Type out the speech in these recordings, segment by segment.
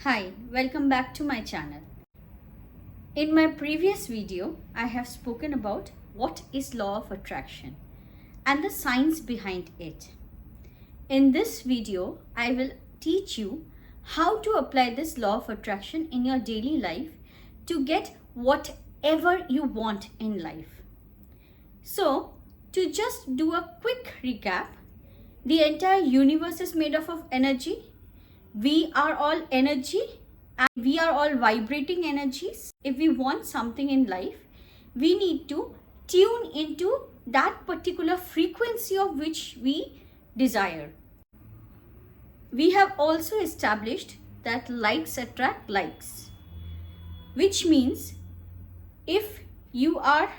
Hi, welcome back to my channel. In my previous video, I have spoken about what is law of attraction and the science behind it. In this video, I will teach you how to apply this law of attraction in your daily life to get whatever you want in life. So, to just do a quick recap, the entire universe is made up of energy. We are all energy and we are all vibrating energies. If we want something in life, we need to tune into that particular frequency of which we desire. We have also established that likes attract likes, which means if you are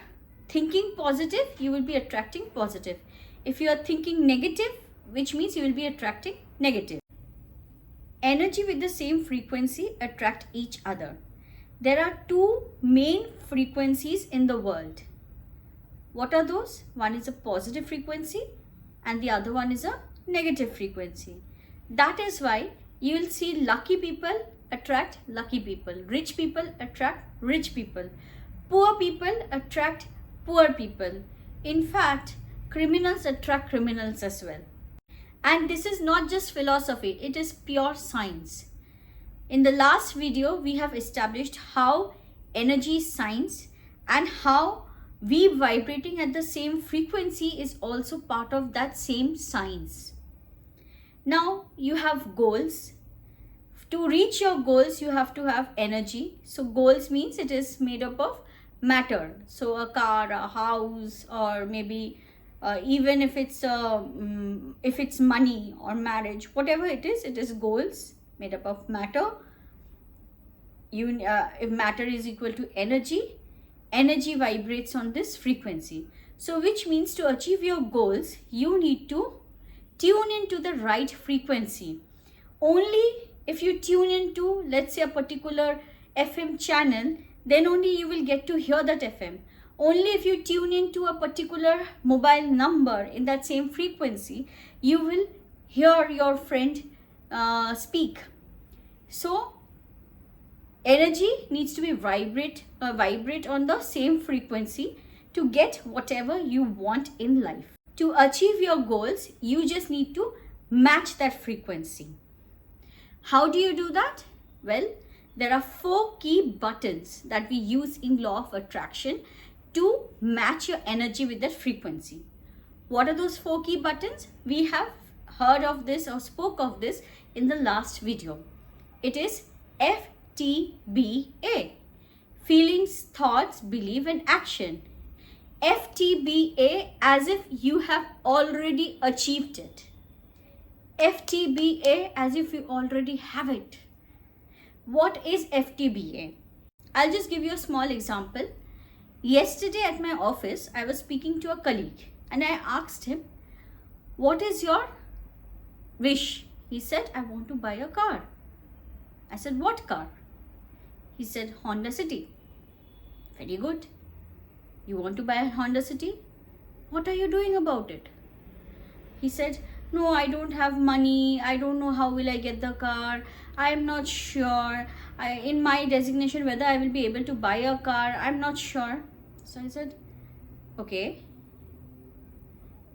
thinking positive, you will be attracting positive. If you are thinking negative, which means you will be attracting negative. Energy with the same frequency attract each other. There are two main frequencies in the world. What are those? One is a positive frequency and the other one is a negative frequency. That is why you will see lucky people attract lucky people. Rich people attract rich people. Poor people attract poor people. In fact, criminals attract criminals as well. And this is not just philosophy, it is pure science. In the last video, we have established how energy is science and how we vibrating at the same frequency is also part of that same science. Now you have goals. To reach your goals, you have to have energy. So goals means it is made up of matter. So a car, a house, or maybe even if it's money or marriage, whatever it is goals made up of matter. If matter is equal to energy, energy vibrates on this frequency. So which means to achieve your goals, you need to tune into the right frequency. Only if you tune into, let's say, a particular FM channel, then only you will get to hear that FM. Only if you tune into a particular mobile number in that same frequency, you will hear your friend speak. So, energy needs to be vibrate on the same frequency to get whatever you want in life. To achieve your goals, you just need to match that frequency. How do you do that? Well, there are 4 key buttons that we use in law of attraction to match your energy with that frequency. What are those 4 key buttons? We have heard of this or spoke of this in the last video. It is FTBA. Feelings, thoughts, belief and action. FTBA as if you have already achieved it. FTBA as if you already have it. What is FTBA? I'll just give you a small example. Yesterday at my office, I was speaking to a colleague and I asked him, what is your wish? He said, I want to buy a car. I said, what car? He said, Honda City. Very good. You want to buy a Honda City? What are you doing about it? He said, no, I don't have money. I don't know how will I get the car. I am not sure. In my designation whether I will be able to buy a car. I'm not sure. So I said, okay.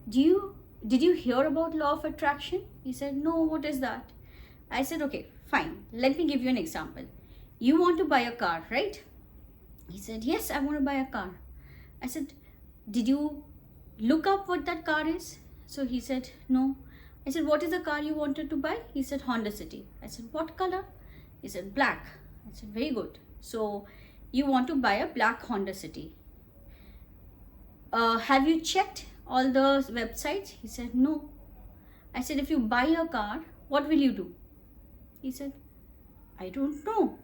Did you hear about law of attraction? He said, no, what is that? I said, okay, fine. Let me give you an example. You want to buy a car, right? He said, yes, I want to buy a car. I said, did you look up what that car is? So he said, no. I said, what is the car you wanted to buy? He said, Honda City. I said, what color? He said, black. I said, very good. So you want to buy a black Honda City. Have you checked all the websites? He said, no. I said, if you buy a car, what will you do? He said, I don't know.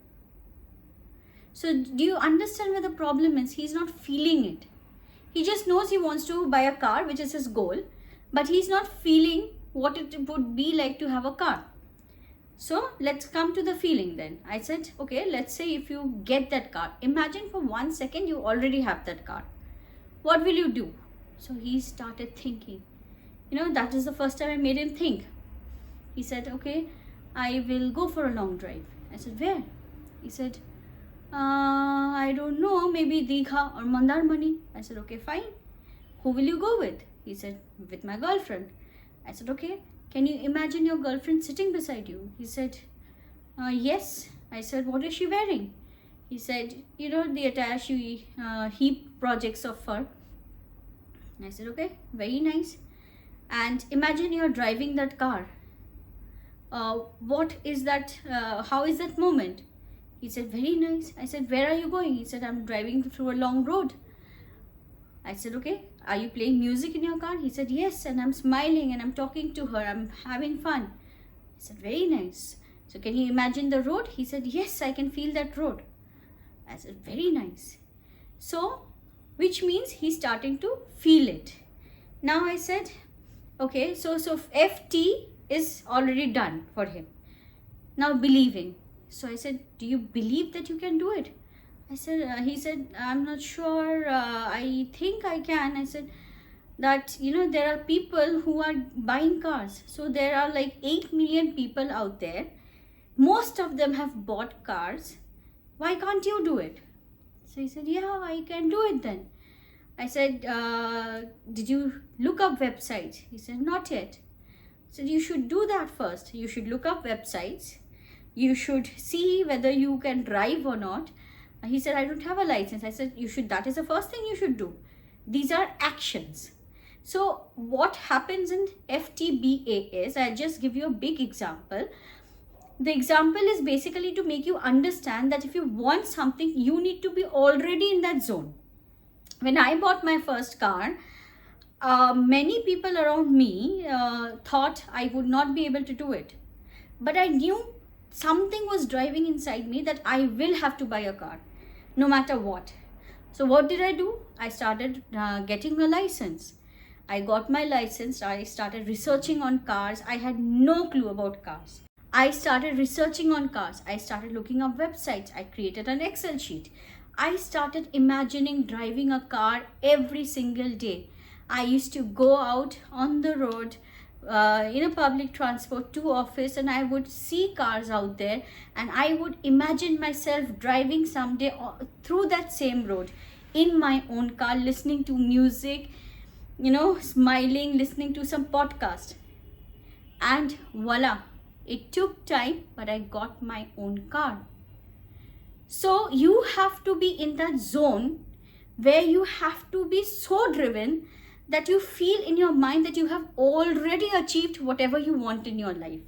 So do you understand where the problem is? He's not feeling it. He just knows he wants to buy a car, which is his goal, but he's not feeling what it would be like to have a car. So let's come to the feeling then. I said, okay, let's say if you get that car, imagine for 1 second you already have that car. What will you do? So he started thinking. That is the first time I made him think. He said, okay, I will go for a long drive. I said, where? He said, I don't know, maybe Digha or Mandarmani. I said, okay, fine. Who will you go with? He said, with my girlfriend. I said, okay. Can you imagine your girlfriend sitting beside you? He said, yes. I said, what is she wearing? He said, you know, the attaché heap projects of fur. I said, okay, very nice. And imagine you're driving that car. What is that? How is that moment? He said, very nice. I said, where are you going? He said, I'm driving through a long road. I said, okay, are you playing music in your car? He said, yes, and I'm smiling and I'm talking to her. I'm having fun. I said, very nice. So can you imagine the road? He said, yes, I can feel that road. I said, very nice. So, which means he's starting to feel it. Now I said, okay, so FT is already done for him. Now believing. So I said, do you believe that you can do it? I said, he said, I'm not sure, I think I can. I said that, you know, there are people who are buying cars. So there are like 8 million people out there. Most of them have bought cars. Why can't you do it? So he said, yeah, I can do it then. I said, did you look up websites? He said, not yet. I said, you should do that first. You should look up websites. You should see whether you can drive or not. He said, I don't have a license. I said, you should, that is the first thing you should do. These are actions. So what happens in FTBA is, I'll just give you a big example. The example is basically to make you understand that if you want something, you need to be already in that zone. When I bought my first car, many people around me thought I would not be able to do it. But I knew something was driving inside me that I will have to buy a car, no matter what. So what did I do? I started getting a license. I got my license. I started researching on cars. I had no clue about cars. I started researching on cars. I started looking up websites. I created an Excel sheet. I started imagining driving a car every single day. I used to go out on the road in a public transport to office, and I would see cars out there, and I would imagine myself driving someday through that same road in my own car, listening to music, you know, smiling, listening to some podcast. And voila, it took time, but I got my own car. So you have to be in that zone where you have to be so driven that you feel in your mind that you have already achieved whatever you want in your life.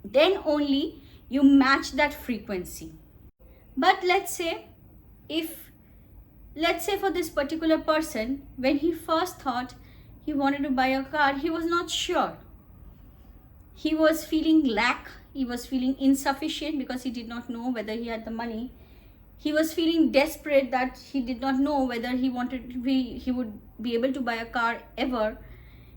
Then only you match that frequency. But let's say for this particular person, when he first thought he wanted to buy a car, he was not sure. He was feeling lack. He was feeling insufficient because he did not know whether he had the money. He was feeling desperate that he did not know whether he would be able to buy a car ever.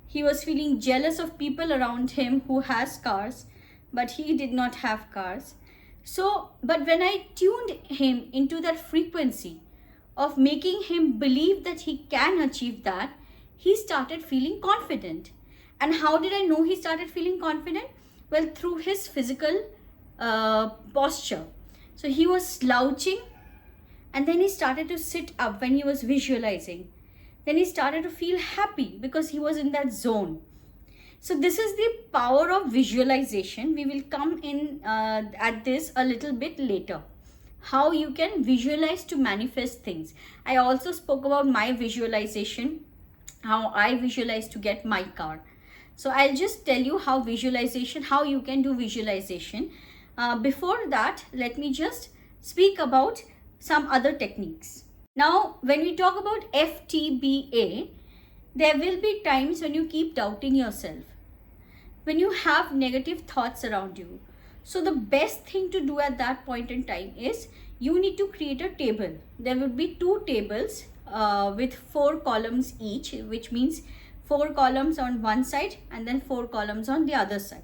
He was feeling jealous of people around him who has cars, but he did not have cars. So, but when I tuned him into that frequency of making him believe that he can achieve that, he started feeling confident. And how did I know he started feeling confident? Well, through his physical posture. So he was slouching, and then he started to sit up when he was visualizing. Then he started to feel happy because he was in that zone. So this is the power of visualization. We will come in at this a little bit later. How you can visualize to manifest things. I also spoke about my visualization, how I visualize to get my car. So I'll just tell you how you can do visualization. Before that, let me just speak about some other techniques. Now, when we talk about FTBA, there will be times when you keep doubting yourself, when you have negative thoughts around you. So the best thing to do at that point in time is you need to create a table. There will be 2 tables with 4 columns each, which means 4 columns on one side and then 4 columns on the other side.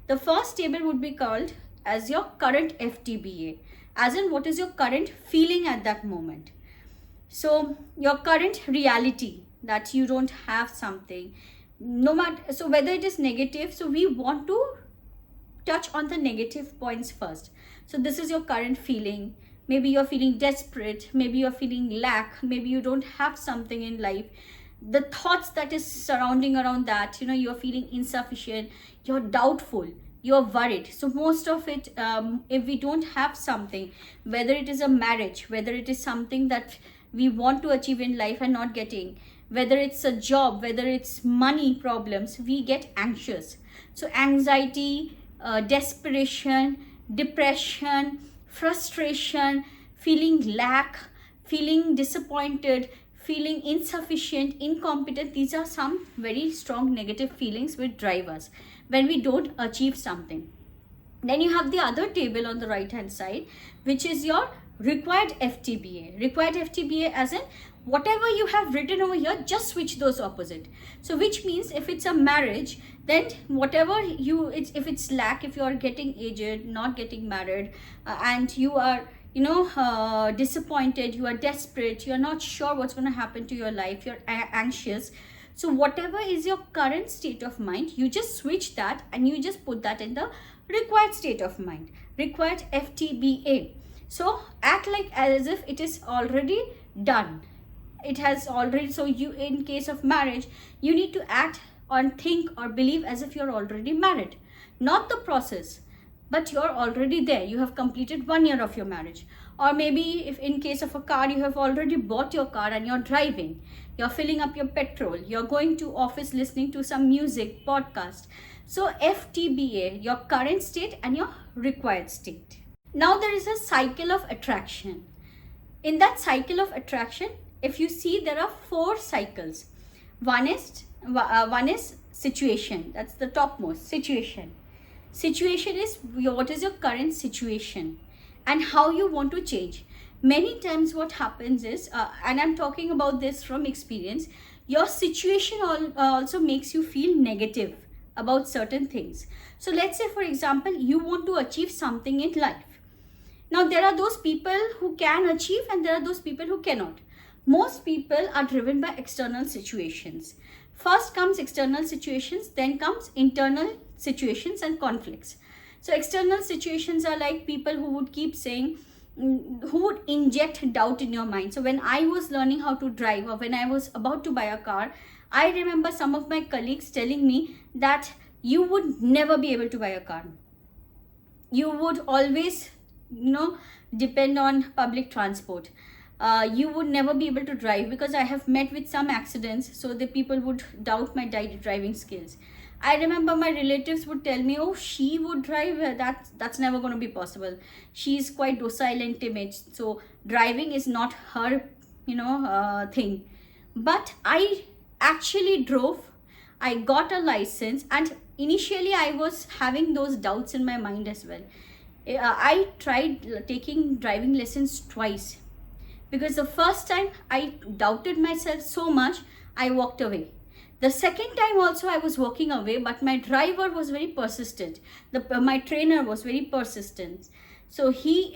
The first table would be called as your current FTBA, as in what is your current feeling at that moment. So your current reality, that you don't have something, no matter, so whether it is negative, so we want to touch on the negative points first. So this is your current feeling. Maybe you're feeling desperate, maybe you're feeling lack, maybe you don't have something in life. The thoughts that is surrounding around that, you're feeling insufficient, you're doubtful, you're worried. So most of it, if we don't have something, whether it is a marriage, whether it is something that we want to achieve in life and not getting, whether it's a job, whether it's money problems, we get anxious. So anxiety, desperation, depression, frustration, feeling lack, feeling disappointed, feeling insufficient, incompetent, these are some very strong negative feelings which drive us when we don't achieve something. Then you have the other table on the right hand side, which is your required FTBA. Required FTBA as in whatever you have written over here, just switch those opposite. So which means if it's a marriage, then whatever if it's lack, if you are getting aged, not getting married, and you are disappointed, you are desperate, you're not sure what's going to happen to your life, you're anxious. So whatever is your current state of mind, you just switch that and you just put that in the required state of mind, required FTBA. So act like as if it is already done. It has already, so you, in case of marriage, you need to act or think or believe as if you're already married. Not the process, but you're already there. You have completed 1 year of your marriage. Or maybe if in case of a car, you have already bought your car and you're driving. You're filling up your petrol. You're going to office listening to some music, podcast. So FTBA, your current state and your required state. Now there is a cycle of attraction. In that cycle of attraction, if you see, there are 4 cycles. One is situation. That's the topmost, situation. Situation is what is your current situation and how you want to change. Many times what happens is, and I'm talking about this from experience, your situation also makes you feel negative about certain things. So let's say, for example, you want to achieve something in life. Now there are those people who can achieve and there are those people who cannot. Most people are driven by external situations. First comes external situations, then comes internal situations and conflicts. So external situations are like people who would keep saying, who would inject doubt in your mind. So when I was learning how to drive or when I was about to buy a car, I remember some of my colleagues telling me that you would never be able to buy a car. You would always, depend on public transport. You would never be able to drive, because I have met with some accidents, so the people would doubt my driving skills. I remember my relatives would tell me, oh, she would drive, that's never going to be possible. She's quite docile and timid, so driving is not her thing. But I actually drove, I got a license, and initially I was having those doubts in my mind as well. I tried taking driving lessons twice, because the first time I doubted myself so much, I walked away. The second time also I was walking away, but my driver was very persistent. My trainer was very persistent. So he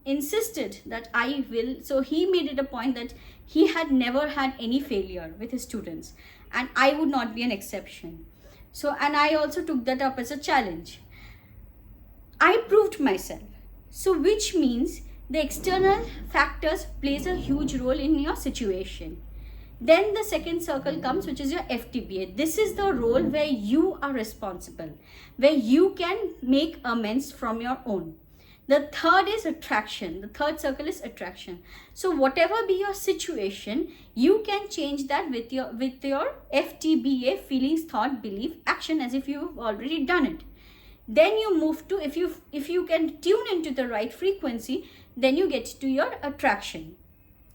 insisted that I will. So he made it a point that he had never had any failure with his students, and I would not be an exception. So, and I also took that up as a challenge. I proved myself. So which means the external factors plays a huge role in your situation. Then the second circle comes, which is your FTBA. This is the role where you are responsible, where you can make amends from your own. The third is attraction. The third circle is attraction. So whatever be your situation, you can change that with your FTBA, feelings, thought, belief, action, as if you've already done it. Then you move to, if you can tune into the right frequency, then you get to your attraction.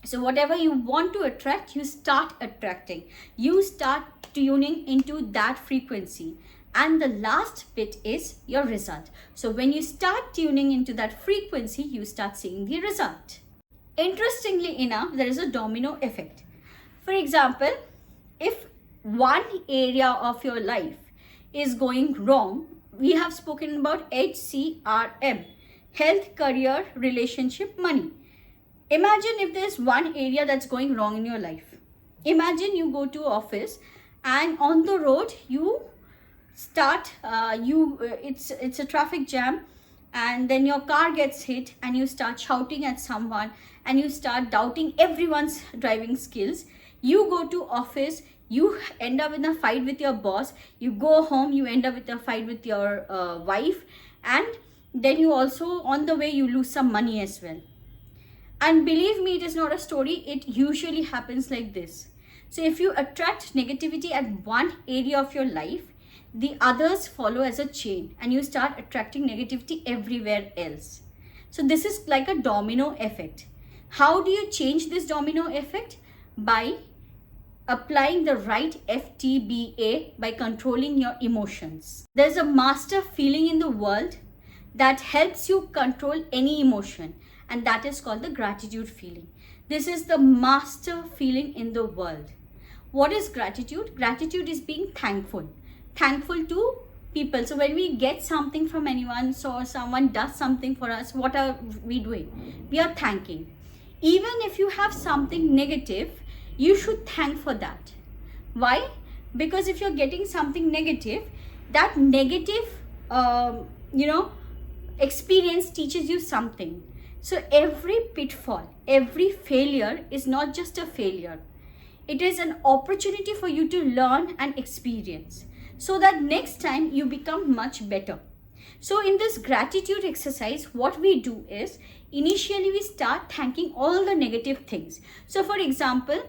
So whatever you want to attract, you start attracting. You start tuning into that frequency. And the last bit is your result. So when you start tuning into that frequency, you start seeing the result. Interestingly enough, there is a domino effect. For example, if one area of your life is going wrong, we have spoken about HCRM, health, career, relationship, money. Imagine if there's one area that's going wrong in your life. Imagine you go to office and on the road you start it's a traffic jam, and then your car gets hit and you start shouting at someone and you start doubting everyone's driving skills. You go to office, you end up in a fight with your boss. You go home, you end up with a fight with your wife, and then you also, on the way, you lose some money as well. And believe me, it is not a story, it usually happens like this. So if you attract negativity at one area of your life, the others follow as a chain and you start attracting negativity everywhere else. So this is like a domino effect. How do you change this domino effect? By applying the right FTBA, by controlling your emotions. There's a master feeling in the world that helps you control any emotion, and that is called the gratitude feeling. This is the master feeling in the world. What is gratitude? Gratitude is being thankful to people. So when we get something from anyone, so someone does something for us, what are we doing? We are thanking. Even if you have something negative, you should thank for that. Why? Because if you're getting something negative, that negative experience teaches you something. So every pitfall, every failure is not just a failure. It is an opportunity for you to learn and experience, so that next time you become much better. So in this gratitude exercise, what we do is, initially we start thanking all the negative things. So for example,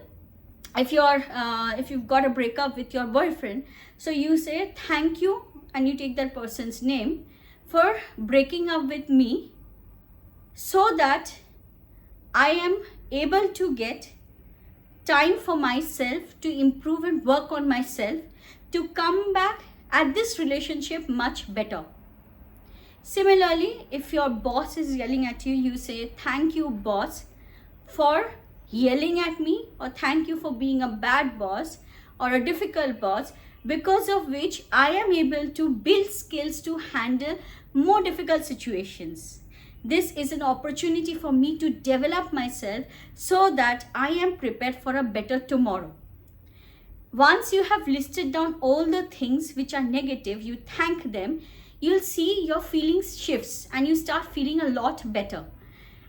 if you've got a breakup with your boyfriend, so you say thank you, and you take that person's name, for breaking up with me, so that I am able to get time for myself to improve and work on myself, to come back at this relationship much better. Similarly, if your boss is yelling at you, you say thank you, boss, for yelling at me, or thank you for being a bad boss or a difficult boss, because of which I am able to build skills to handle more difficult situations. This is an opportunity for me to develop myself, so that I am prepared for a better tomorrow. Once you have listed down all the things which are negative, you thank them, you'll see your feelings shifts and you start feeling a lot better.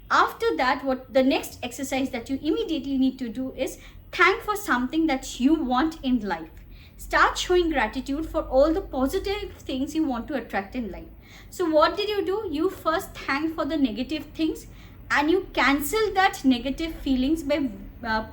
After that, what the next exercise that you immediately need to do is thank for something that you want in life. Start showing gratitude for all the positive things you want to attract in life. So what did you do? You first thank for the negative things, and you cancel that negative feelings by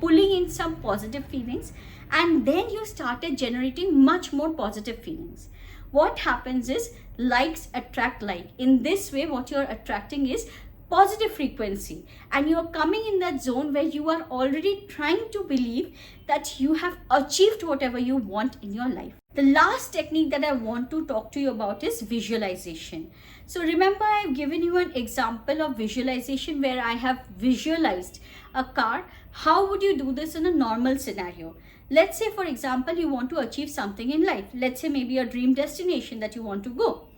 pulling in some positive feelings, and then you started generating much more positive feelings. What happens is, likes attract like. In this way, what you're attracting is positive frequency, and you're coming in that zone where you are already trying to believe that you have achieved whatever you want in your life. The last technique that I want to talk to you about is visualization. So remember, I've given you an example of visualization where I have visualized a car. How would you do this in a normal scenario? Let's say, for example, you want to achieve something in life. Let's say maybe a dream destination that you want to go.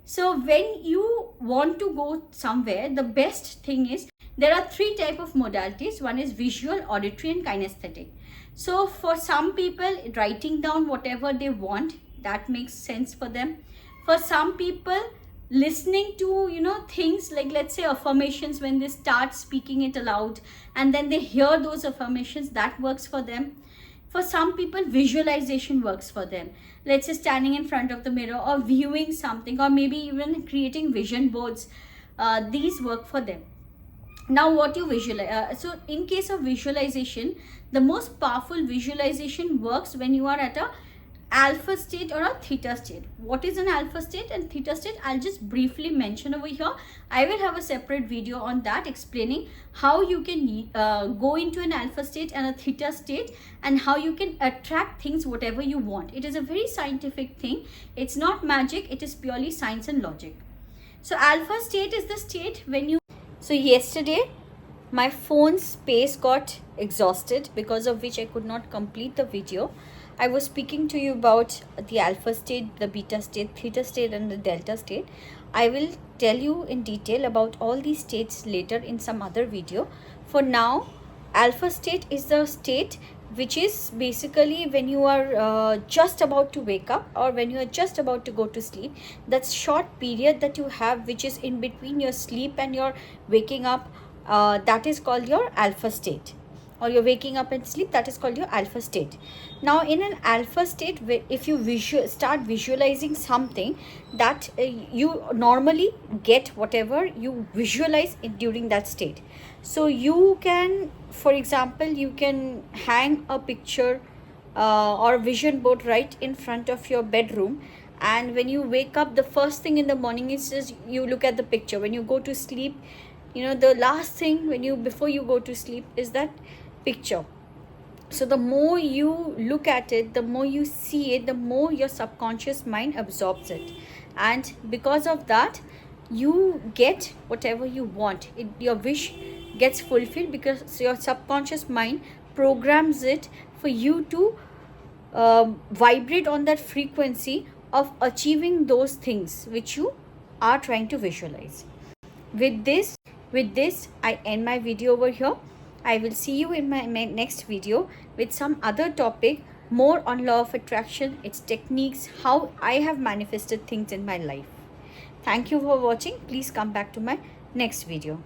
So when you want to go somewhere, the best thing is, there are three types of modalities. One is visual, auditory, and kinesthetic. So for some people, writing down whatever they want, that makes sense for them. For some people, listening to things like, let's say, affirmations, when they start speaking it aloud and then they hear those affirmations, that works for them. For some people, visualization works for them. Let's say standing in front of the mirror or viewing something, or maybe even creating vision boards. These work for them. Now what you visualize, so in case of visualization, the most powerful visualization works when you are at a alpha state or a theta state. What is an alpha state and theta state? I'll just briefly mention over here. I will have a separate video on that, explaining how you can go into an alpha state and a theta state, and how you can attract things whatever you want. It is a very scientific thing. It's not magic, it is purely science and logic. So alpha state is the state when you... So yesterday my phone's space got exhausted, because of which I could not complete the video. I was speaking to you about the alpha state, the beta state, theta state, and the delta state. I will tell you in detail about all these states later in some other video. For now, alpha state is the state which is basically when you are just about to wake up, or when you are just about to go to sleep. That short period that you have, which is in between your sleep and your waking up, that is called your alpha state, or you're waking up and sleep, that is called your alpha state. Now in an alpha state, if you start visualizing something, that you normally get whatever you visualize during that state. So you can, for example, you can hang a picture or vision board right in front of your bedroom, and when you wake up, the first thing in the morning is just you look at the picture. When you go to sleep, the last thing before you go to sleep is that picture. So the more you look at it, the more you see it, the more your subconscious mind absorbs it, and because of that, you get whatever you want. Your wish gets fulfilled because your subconscious mind programs it for you to vibrate on that frequency of achieving those things which you are trying to visualize. With this I end my video over here. I will see you in my next video with some other topic, more on law of attraction, its techniques, how I have manifested things in my life. Thank you for watching. Please come back to my next video.